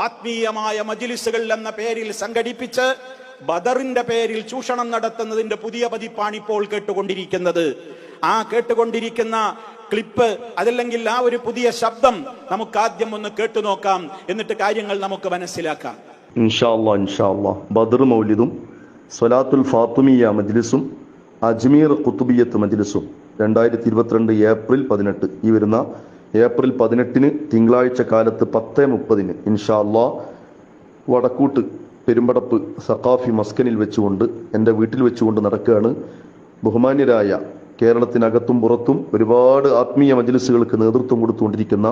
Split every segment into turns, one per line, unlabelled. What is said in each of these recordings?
ആത്മീയമായ മജ്ലിസുകൾ എന്ന പേരിൽ സംഘടിപ്പിച്ച് ബദറിന്റെ പേരിൽ ചൂഷണം നടത്തുന്നതിന്റെ പുതിയ പതിപ്പാണ് ഇപ്പോൾ കേട്ടുകൊണ്ടിരിക്കുന്നത്. ആ കേട്ടുകൊണ്ടിരിക്കുന്ന ക്ലിപ്പ്, അതല്ലെങ്കിൽ ആ ഒരു പുതിയ ശബ്ദം നമുക്ക് ആദ്യം ഒന്ന് കേട്ടു നോക്കാം. എന്നിട്ട് കാര്യങ്ങൾ നമുക്ക് മനസ്സിലാക്കാം.
ഇൻഷാ അല്ലാഹ് ബദർ മൗലിദും സ്വലാത്തുൽ ഫാത്തിമിയ മജ്ലിസും അജ്മീർ ഖുതുബിയ്യത്ത് മജ്ലിസും 2022 ഏപ്രിൽ 18, ഈ വരുന്ന ഏപ്രിൽ 18 തിങ്കളാഴ്ച കാലത്ത് 10:30 ഇൻഷാ അല്ലാഹ് വടക്കൂട്ട് പെരുമ്പടപ്പ് സഖാഫി മസ്കനിൽ വെച്ചുകൊണ്ട്, എൻ്റെ വീട്ടിൽ വെച്ചുകൊണ്ട് നടക്കുകയാണ്. ബഹുമാന്യരായ കേരളത്തിനകത്തും പുറത്തും ഒരുപാട് ആത്മീയ മജ്ലിസുകൾക്ക് നേതൃത്വം കൊടുത്തുകൊണ്ടിരിക്കുന്ന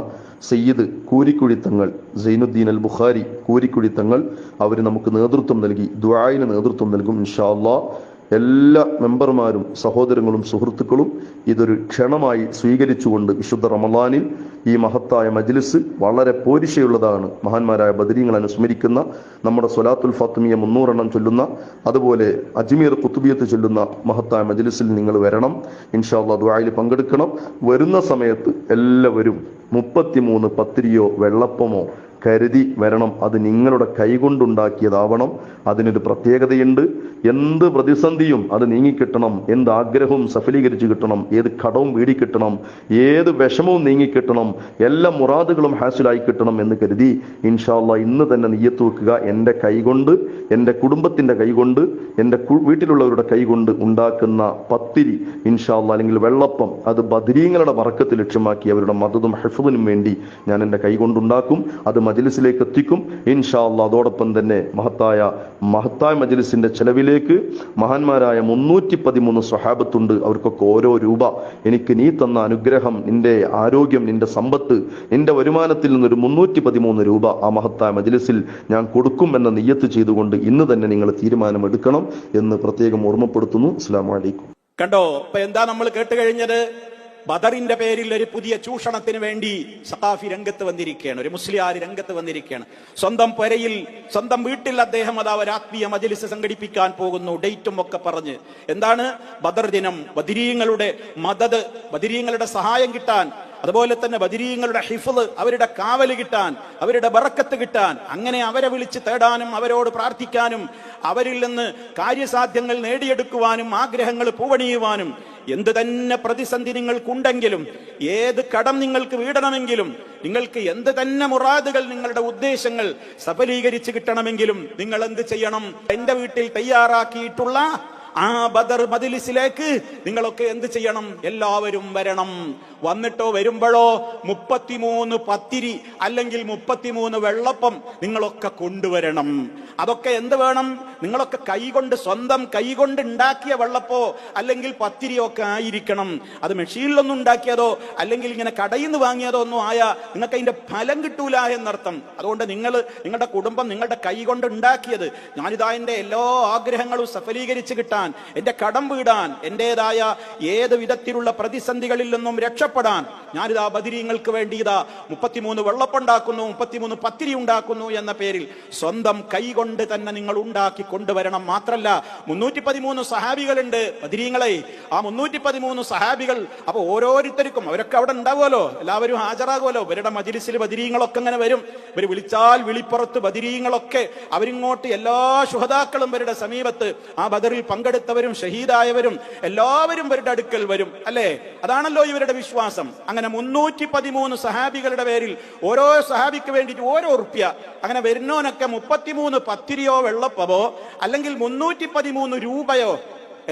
സയ്യിദ് കൂരിക്കുഴി തങ്ങൾ, സൈനുദ്ദീൻ അൽ ബുഖാരി കൂരിക്കുഴി തങ്ങൾ, അവർ നമുക്ക് നേതൃത്വം നൽകി, ദുആഇന് നേതൃത്വം നൽകും ഇൻഷാ അല്ലാഹ്. എല്ലാ മെമ്പർമാരും സഹോദരങ്ങളും സുഹൃത്തുക്കളും ഇതൊരു ക്ഷണമായി സ്വീകരിച്ചുകൊണ്ട് വിശുദ്ധ റമളാനിൽ ഈ മഹത്തായ മജ്ലിസ് വളരെ പോരിശയുള്ളതാണ്. മഹാന്മാരായ ബദരീങ്ങൾ അനുസ്മരിക്കുന്ന നമ്മുടെ സ്വലാത്തുൽ ഫാത്തിമിയ 300 എണ്ണം ചൊല്ലുന്ന, അതുപോലെ അജ്മീർ ഖുതുബിയ്യത്ത് ചൊല്ലുന്ന മഹത്തായ മജ്ലിസിൽ നിങ്ങൾ വരണം ഇൻഷാ അല്ലാഹ്. ദുആയിൽ പങ്കെടുക്കണം. വരുന്ന സമയത്ത് എല്ലാവരും 33 പത്തിരിയോ വെള്ളപ്പമോ കരുതി വരണം. അത് നിങ്ങളുടെ കൈകൊണ്ടുണ്ടാക്കിയതാവണം. അതിനൊരു പ്രത്യേകതയുണ്ട്. എന്ത് പ്രതിസന്ധിയും അത് നീങ്ങിക്കിട്ടണം, എന്ത് ആഗ്രഹവും സഫലീകരിച്ച് കിട്ടണം, ഏത് കടവും വീടിക്കിട്ടണം, ഏത് വിഷമവും നീങ്ങിക്കിട്ടണം, എല്ലാ മുറാദുകളും ഹാസിലായി കിട്ടണം എന്ന് കരുതി ഇൻഷാ അല്ലാഹ് ഇന്ന് തന്നെ നിയ്യത്ത് വെക്കുക. എൻ്റെ കൈകൊണ്ട്, എൻ്റെ കുടുംബത്തിൻ്റെ കൈകൊണ്ട്, എൻ്റെ വീട്ടിലുള്ളവരുടെ കൈകൊണ്ട് ഉണ്ടാക്കുന്ന പത്തിരി ഇൻഷാ അല്ലാഹ്, അല്ലെങ്കിൽ വെള്ളപ്പം, അത് ബദരീങ്ങളുടെ ബറക്കത്ത് ലക്ഷ്യമാക്കി അവരുടെ മദദും ഹിഫ്ദിനും വേണ്ടി ഞാൻ എൻ്റെ കൈകൊണ്ടുണ്ടാക്കും. അത് മജ്ലിസിലേക്ക് എത്തിക്കും ഇൻഷാ അല്ലാഹ്. അതോടൊപ്പം തന്നെ മഹത്തായ മജ്ലിസിന്റെ ചെലവിലേക്ക് മഹാന്മാരായ 313 സ്വഹാബത്തുണ്ട്. അവർക്കൊക്കെ ഓരോ രൂപ, എനിക്ക് നീ തന്ന അനുഗ്രഹം, നിന്റെ ആരോഗ്യം, നിന്റെ സമ്പത്ത്, നിന്റെ വരുമാനത്തിൽ നിന്നൊരു 313 രൂപ ആ മഹത്തായ മജ്ലിസിൽ ഞാൻ കൊടുക്കും എന്ന നിയ്യത്ത് ചെയ്തുകൊണ്ട് ഇന്ന് തന്നെ നിങ്ങൾ തീരുമാനമെടുക്കണം എന്ന് പ്രത്യേകം ഓർമ്മപ്പെടുത്തുന്നു. അസ്സലാമു അലൈക്കും.
കണ്ടോ, ഇപ്പൊ എന്താ നമ്മൾ കേട്ട് കഴിഞ്ഞത്? ബദറിന്റെ പേരിൽ ഒരു പുതിയ ചൂഷണത്തിന് വേണ്ടി സഖാഫി രംഗത്ത് വന്നിരിക്കുകയാണ്, ഒരു മുസ്ലിയാർ രംഗത്ത് വന്നിരിക്കുകയാണ്. സ്വന്തം പുരയിൽ, സ്വന്തം വീട്ടിൽ അദ്ദേഹം അതാ ഒരു ആത്മീയ മജ്ലിസ് സംഘടിപ്പിക്കാൻ പോകുന്നു, ഡേറ്റും ഒക്കെ പറഞ്ഞ്. എന്താണ് ബദർ ദിനം? ബദരീങ്ങളുടെ മദദ്, ബദരീങ്ങളുടെ സഹായം കിട്ടാൻ, അതുപോലെ തന്നെ ബദരീങ്ങളുടെ ഹിഫ്ള്, അവരുടെ കാവല് കിട്ടാൻ, അവരുടെ ബറക്കത്ത് കിട്ടാൻ, അങ്ങനെ അവരെ വിളിച്ച് തേടാനും അവരോട് പ്രാർത്ഥിക്കാനും അവരിൽ നിന്ന് കാര്യസാധ്യങ്ങൾ നേടിയെടുക്കുവാനും ആഗ്രഹങ്ങൾ പൂവണിയുവാനും എന്ത് തന്നെ പ്രതിസന്ധി നിങ്ങൾക്കുണ്ടെങ്കിലും, ഏത് കടം നിങ്ങൾക്ക് വീടണമെങ്കിലും, നിങ്ങൾക്ക് എന്ത് തന്നെ മുറാദുകൾ, നിങ്ങളുടെ ഉദ്ദേശങ്ങൾ സഫലീകരിച്ച് കിട്ടണമെങ്കിലും നിങ്ങൾ എന്ത് ചെയ്യണം? എന്റെ വീട്ടിൽ തയ്യാറാക്കിയിട്ടുള്ള ആ ബദർ മജ്ലിസിലേക്ക് നിങ്ങളൊക്കെ എന്ത് ചെയ്യണം? എല്ലാവരും വരണം. വന്നിട്ടോ വരുമ്പോഴോ 33 പത്തിരി അല്ലെങ്കിൽ 33 വെള്ളപ്പം നിങ്ങളൊക്കെ കൊണ്ടുവരണം. അതൊക്കെ എന്ത് വേണം? നിങ്ങളൊക്കെ കൈകൊണ്ട്, സ്വന്തം കൈകൊണ്ട് ഉണ്ടാക്കിയ വെള്ളപ്പോ അല്ലെങ്കിൽ പത്തിരിയോ ഒക്കെ ആയിരിക്കണം. അത് മെഷീനിലൊന്നും ഉണ്ടാക്കിയതോ അല്ലെങ്കിൽ ഇങ്ങനെ കടയിൽ നിന്ന് വാങ്ങിയതോ ഒന്നും ആയാ നിങ്ങൾക്ക് അതിന്റെ ഫലം കിട്ടൂല എന്നർത്ഥം. അതുകൊണ്ട് നിങ്ങളുടെ കുടുംബം നിങ്ങളുടെ കൈ കൊണ്ട് ഉണ്ടാക്കിയത്, ഞാനിതാ എന്റെ എല്ലാ ആഗ്രഹങ്ങളും സഫലീകരിച്ച് കിട്ടാൻ, എന്റെ കടം വീടാൻ, എന്റേതായ ഏത് വിധത്തിലുള്ള പ്രതിസന്ധികളിൽ നിന്നും രക്ഷപ്പെടാൻ ഞാനിതാ ബദരീങ്ങൾക്ക് വേണ്ടി ഇതാ 33 വെള്ളപ്പുണ്ടാക്കുന്നു, 33 പത്തിരി ഉണ്ടാക്കുന്നു എന്ന പേരിൽ സ്വന്തം കൈ കൊണ്ട് തന്നെ നിങ്ങൾ ഉണ്ടാക്കി കൊണ്ടുവരണം. മാത്രല്ല 313 സഹാബികളുണ്ട് ബദരീങ്ങളെ. ആ 313 സഹാബികൾ, അപ്പൊ ഓരോരുത്തർക്കും, അവരൊക്കെ അവിടെ ഉണ്ടാവുമല്ലോ, എല്ലാവരും ഹാജരാകുമല്ലോ. ഇവരുടെ മജ്ലിസിൽ ബദരീങ്ങളൊക്കെ അങ്ങനെ വരും. ഇവർ വിളിച്ചാൽ വിളിപ്പുറത്ത് ബദരീങ്ങളൊക്കെ അവരിങ്ങോട്ട്, എല്ലാ ശുഹദാക്കളും ഇവരുടെ സമീപത്ത്, ആ ബദറിൽ പങ്കെടുത്തവരും ഷഹീദായവരും എല്ലാവരും ഇവരുടെ അടുക്കൽ വരും. അല്ലേ? അതാണല്ലോ ഇവരുടെ വിശ്വാസം. അങ്ങനെ 313 സഹാബികളുടെ പേരിൽ ഓരോ സഹാബിക്ക് വേണ്ടിയിട്ട് ഓരോ ഉറുപ്യ, അങ്ങനെ വരുന്നോനൊക്കെ 33 പത്തിരിയോ വെള്ളപ്പമോ അല്ലെങ്കിൽ 313 രൂപയോ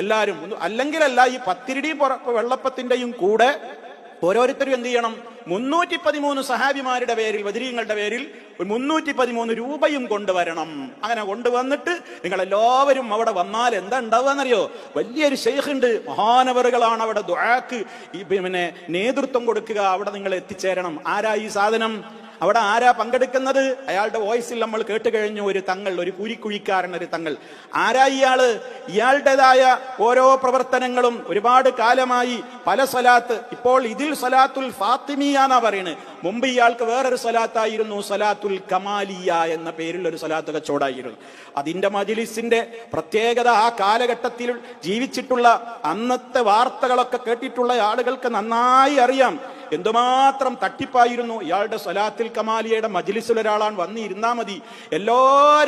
എല്ലാവരും, അല്ലെങ്കിലല്ല ഈ പത്തിരിയുടെയും വെള്ളപ്പത്തിന്റെയും കൂടെ ഓരോരുത്തരും എന്ത് ചെയ്യണം? 313 സഹാബിമാരുടെ പേരിൽ, ബദരീങ്ങളുടെ പേരിൽ 313 രൂപയും കൊണ്ടുവരണം. അങ്ങനെ കൊണ്ടുവന്നിട്ട് നിങ്ങൾ എല്ലാവരും അവിടെ വന്നാൽ എന്താ ഉണ്ടാവുകയെന്നറിയോ? വലിയൊരു ശൈഖ് ഉണ്ട്, മഹാനവറുകളാണ് അവിടെ ദുആക്ക് നേതൃത്വം കൊടുക്കുക. അവിടെ നിങ്ങൾ എത്തിച്ചേരണം. ആരാ ഈ സാധനം? അവിടെ ആരാ പങ്കെടുക്കുന്നത്? അയാളുടെ വോയിസിൽ നമ്മൾ കേട്ട് കഴിഞ്ഞു. ഒരു തങ്ങൾ, ഒരു കൂരിക്കുഴിക്കാരൻ, ഒരു തങ്ങൾ. ആരാ ഇയാള്? ഇയാളുടേതായ ഓരോ പ്രവർത്തനങ്ങളും ഒരുപാട് കാലമായി പല സ്വലാത്ത്, ഇപ്പോൾ ഇതിൽ സ്വലാത്തുൽ ഫാത്തിമിയാന്നാ പറയുന്നത്. മുമ്പ് ഇയാൾക്ക് വേറൊരു സ്വലാത്തായിരുന്നു, സ്വലാത്തുൽ കമാലിയ എന്ന പേരിൽ ഒരു സ്വലാത്ത് കച്ചവടമായിരുന്നു. അതിന്റെ മജ്ലിസിന്റെ പ്രത്യേകത ആ കാലഘട്ടത്തിൽ ജീവിച്ചിട്ടുള്ള അന്നത്തെ വാർത്തകളൊക്കെ കേട്ടിട്ടുള്ള ആളുകൾക്ക് നന്നായി അറിയാം. എന്തുമാത്രം തട്ടിപ്പായിരുന്നു. ഇയാളുടെ സ്വലാത്തിൽ കമാലിയയുടെ മജ്ലിസിൽ ഒരാളാണ് വന്നിരുന്നാ മതി, എല്ലാ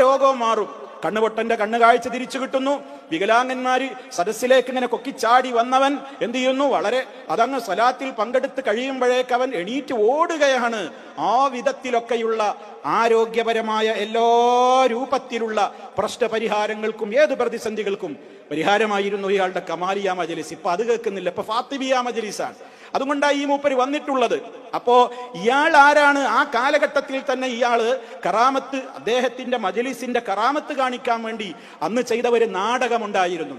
രോഗവും മാറും. കണ്ണുപൊട്ടന്റെ കണ്ണ് കാഴ്ച തിരിച്ചു കിട്ടുന്നു. വികലാംഗന്മാര് സദസ്സിലേക്ക് ഇങ്ങനെ കൊക്കിച്ചാടി വന്നവൻ എന്ത് ചെയ്യുന്നു, വളരെ അതങ്ങ് സ്വലാത്തിൽ പങ്കെടുത്ത് കഴിയുമ്പോഴേക്ക് അവൻ എണീറ്റ് ഓടുകയാണ്. ആ വിധത്തിലൊക്കെയുള്ള ആരോഗ്യപരമായ എല്ലാ രൂപത്തിലുള്ള പ്രശ്നപരിഹാരങ്ങൾക്കും ഏത് പ്രതിസന്ധികൾക്കും പരിഹാരമായിരുന്നു ഇയാളുടെ കമാലിയ മജ്ലിസ്. ഇപ്പൊ അത് കേൾക്കുന്നില്ല, ഇപ്പൊ ഫാത്തിമിയ മജ്ലിസാണ്. അതുകൊണ്ടാണ് ഈ മൂപ്പര് വന്നിട്ടുള്ളത്. അപ്പോ ഇയാൾ ആരാണ്? ആ കാലഘട്ടത്തിൽ തന്നെ ഇയാള് കറാമത്ത്, അദ്ദേഹത്തിന്റെ മജ്ലിസിന്റെ കറാമത്ത് കാണിക്കാൻ വേണ്ടി അന്ന് ചെയ്ത ഒരു നാടകമുണ്ടായിരുന്നു.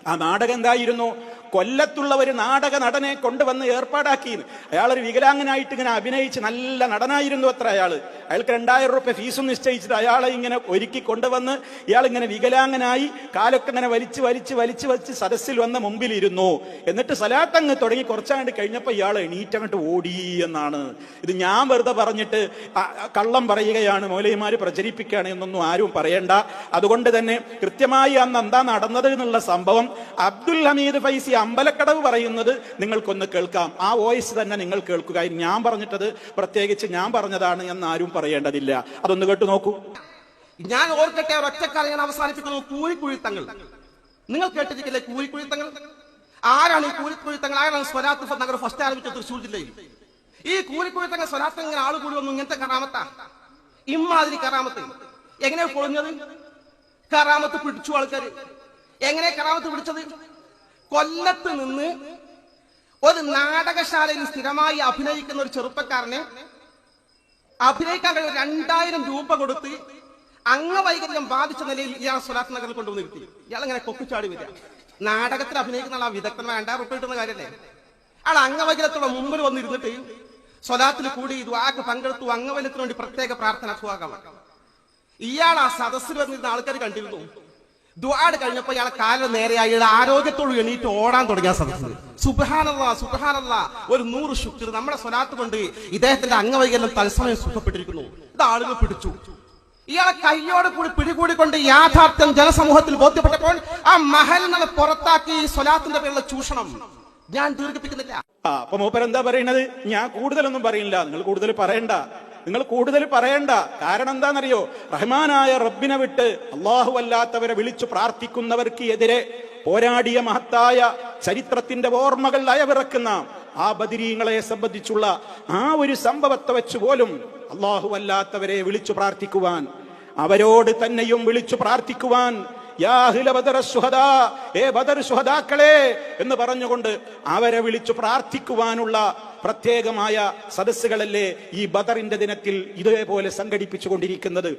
ആ നാടകം എന്തായിരുന്നു? കൊല്ലത്തുള്ള ഒരു നാടക നടനെ കൊണ്ടുവന്ന് ഏർപ്പാടാക്കി. അയാളൊരു വികലാംഗനായിട്ട് ഇങ്ങനെ അഭിനയിച്ച് നല്ല നടനായിരുന്നു അത്ര. അയാൾക്ക് 2000 രൂപ ഫീസും നിശ്ചയിച്ചിട്ട് അയാളെ ഇങ്ങനെ ഒരുക്കി കൊണ്ടുവന്ന് ഇയാൾ ഇങ്ങനെ വികലാംഗനായി കാലൊക്കെ ഇങ്ങനെ വലിച്ച് വലിച്ച് വലിച്ച് വലിച്ച് സദസ്സിൽ വന്ന് മുമ്പിലിരുന്നു. എന്നിട്ട് സലാത്തങ്ങ് തുടങ്ങി കുറച്ചാണ്ട് കഴിഞ്ഞപ്പോൾ ഇയാൾ എണീറ്റങ്ങോട്ട് ഓടി എന്നാണ്. ഇത് ഞാൻ വെറുതെ പറഞ്ഞിട്ട് കള്ളം പറയുകയാണ്, മൗലവിമാര് പ്രചരിപ്പിക്കുകയാണ് എന്നൊന്നും ആരും പറയണ്ട. അതുകൊണ്ട് തന്നെ കൃത്യമായി അന്ന് എന്താ നടന്നത് എന്നുള്ള സംഭവം അബ്ദുൽ ഹമീദ് ഫൈസി അമ്പലക്കടവ് പറയുന്നത് നിങ്ങൾക്കൊന്ന് കേൾക്കാം. ആ വോയിസ് തന്നെ നിങ്ങൾ കേൾക്കുക. ഞാൻ പറഞ്ഞിട്ടത് പ്രത്യേകിച്ച് ഞാൻ പറഞ്ഞതാണ് എന്നാരും പറയേണ്ടതില്ല. അതൊന്ന് കേട്ടു നോക്കൂ.
ഞാൻ ഓർക്കട്ടെ, ഒറ്റക്കാലം ഞാൻ അവസാനിപ്പിക്കുന്നു. കൂലിക്കുഴിത്തങ്ങൾ നിങ്ങൾ കേട്ടിരിക്കില്ലേ? കൂലിക്കുഴിത്തങ്ങൾ ആരാണ്? ഈ കൂലിക്കുഴിത്തങ്ങൾ ആരാണ്? സ്വലാത്ത് നഗർ ഫസ്റ്റ് ആരംഭിച്ച തൃശ്ശൂർ ജില്ലയിൽ ഈ കൂലിക്കുഴിത്തങ്ങൾ സ്വലാത്ത് ഇങ്ങനെ ആള് കൂടി വന്നു. ഇങ്ങനത്തെ കറാമത്താ, ഇമ്മാതിരി കറാമത്ത്. എങ്ങനെയാ പൊളിഞ്ഞത്? കറാമത്ത് പിടിച്ചു ആൾക്കാര്. എങ്ങനെ കറാമത്ത് പിടിച്ചത്? കൊല്ലത്ത് നിന്ന് ഒരു നാടകശാലയിൽ സ്ഥിരമായി അഭിനയിക്കുന്ന ഒരു ചെറുപ്പക്കാരനെ അഭിനയിക്കാൻ കഴിയും 2000 രൂപ കൊടുത്ത് അംഗവൈകല്യം ബാധിച്ച നിലയിൽ ഇയാൾ സ്വലാത്ത് നഗറിൽ കൊണ്ടുവന്ന് നിർത്തി. ഇയാൾ ഇങ്ങനെ കൊക്കിച്ചാടി വരിക. നാടകത്തിൽ അഭിനയിക്കുന്ന ആ വിദഗ്ധന്മാർ 2000 രൂപ കിട്ടുന്ന കാര്യമല്ലേ? ആൾ അംഗവൈകല്യത്തോടെ മുമ്പിൽ വന്നിരുന്നിട്ട് സ്വലാത്തിൽ കൂടി ദുആക്ക് പങ്കെടുത്തു. അംഗവൈകല്യത്തിന് വേണ്ടി പ്രത്യേക പ്രാർത്ഥന സുഖാകാം. ഇയാൾ ആ സദസ്സിൽ വന്നിരുന്ന ആൾക്കാർ കണ്ടിരുന്നു. ദുആട് കഴിഞ്ഞപ്പോ ഇയാളെ കാലിന് നേരെയായി ആരോഗ്യത്തോട് എണീറ്റ് ഓടാൻ തുടങ്ങിയ സദസ്സിൽ സുബ്ഹാനല്ലാഹ് സുബ്ഹാനല്ലാഹ്, ഒരു 100 ശുക്ർ. നമ്മുടെ സ്വലാത്ത് കൊണ്ട് ഇദ്ദേഹത്തിന്റെ അംഗവൈകല്യം തത്സമയം സുഖപ്പെട്ടിരിക്കുന്നു. ഇത് ആളുകൾ പിടിച്ചു. ഇയാളെ കയ്യോട് കൂടി പിടികൂടിക്കൊണ്ട് യാഥാർത്ഥ്യം ജനസമൂഹത്തിൽ ബോധ്യപ്പെട്ടപ്പോൾ ആ മഹലിൽ നിന്ന് പുറത്താക്കി. ഈ സ്വലാത്തിന്റെ പേരുള്ള ചൂഷണം ഞാൻ ദീർഘിപ്പിക്കുന്നില്ല.
അപ്പൊ മൂപ്പർ എന്താ പറയുന്നത്? ഞാൻ കൂടുതലൊന്നും പറയില്ല, നിങ്ങൾ കൂടുതൽ പറയണ്ട. കാരണം എന്താണെന്നറിയോ? റഹ്മാനായ റബ്ബിനെ വിട്ട് അള്ളാഹു അല്ലാത്തവരെ വിളിച്ചു പ്രാർത്ഥിക്കുന്നവർക്ക് എതിരെ പോരാടിയ മഹത്തായ ചരിത്രത്തിന്റെ ഓർമ്മകൾ അയവിറക്കുന്ന ആ ബദരീങ്ങളെ സംബന്ധിച്ചുള്ള ആ ഒരു സംഭവത്തെ വെച്ച് പോലും അള്ളാഹു അല്ലാത്തവരെ വിളിച്ചു പ്രാർത്ഥിക്കുവാൻ, അവരോട് തന്നെയും വിളിച്ചു പ്രാർത്ഥിക്കുവാൻ, യാ അഹ്ല ബദർ ശുഹദാ, ഏ ബദർ ശുഹദാക്കളെ എന്ന് പറഞ്ഞുകൊണ്ട് അവരെ വിളിച്ചു പ്രാർത്ഥിക്കുവാനുള്ള പ്രത്യേകമായ സദസ്സുകളല്ലേ ഈ ബദറിന്റെ ദിനത്തിൽ ഇതേപോലെ സംഘടിപ്പിച്ചുകൊണ്ടിരിക്കുന്നത്.